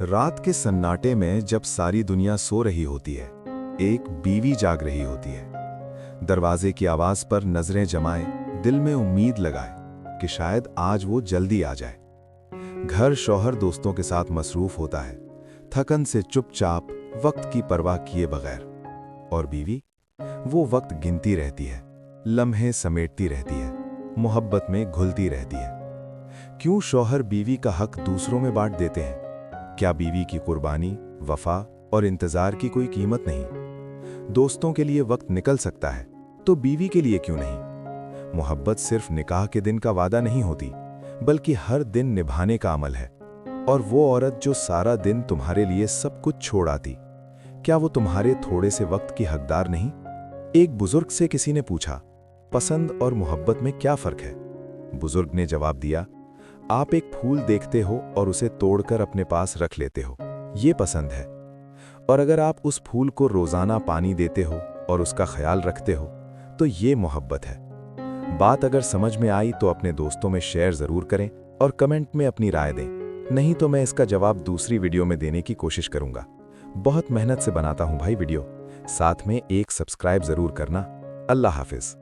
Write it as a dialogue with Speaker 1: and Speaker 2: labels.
Speaker 1: रात के सन्नाटे में जब सारी दुनिया सो रही होती है, एक बीवी जाग रही होती है। दरवाजे की आवाज पर नजरें जमाए, दिल में उम्मीद लगाए कि शायद आज वो जल्दी आ जाए। घर शौहर दोस्तों के साथ मसरूफ होता है, थकन से चुपचाप, वक्त की परवाह किए बगैर। और बीवी, वो वक्त गिनती रहती है, लम्हे समेटती रहती है, मोहब्बत में घुलती रहती है। क्यों शौहर बीवी का हक दूसरों में बांट देते हैं? क्या बीवी की कुर्बानी, वफा और इंतजार की कोई कीमत नहीं? दोस्तों के लिए वक्त निकल सकता है, तो बीवी के लिए क्यों नहीं? मोहब्बत सिर्फ निकाह के दिन का वादा नहीं होती, बल्कि हर दिन निभाने का अमल है। और वो औरत जो सारा दिन तुम्हारे लिए सब कुछ छोड़ आती, क्या वो तुम्हारे थोड़े से वक्त की हकदार नहीं? एक बुजुर्ग से किसी ने पूछा, पसंद और मोहब्बत में क्या फर्क है? बुजुर्ग ने जवाब दिया, आप एक फूल देखते हो और उसे तोड़कर अपने पास रख लेते हो, ये पसंद है। और अगर आप उस फूल को रोजाना पानी देते हो और उसका ख्याल रखते हो, तो ये मोहब्बत है। बात अगर समझ में आई तो अपने दोस्तों में शेयर जरूर करें और कमेंट में अपनी राय दें, नहीं तो मैं इसका जवाब दूसरी वीडियो में देने की कोशिश करूंगा। बहुत मेहनत से बनाता हूं भाई वीडियो, साथ में एक सब्सक्राइब जरूर करना। अल्लाह हाफिज।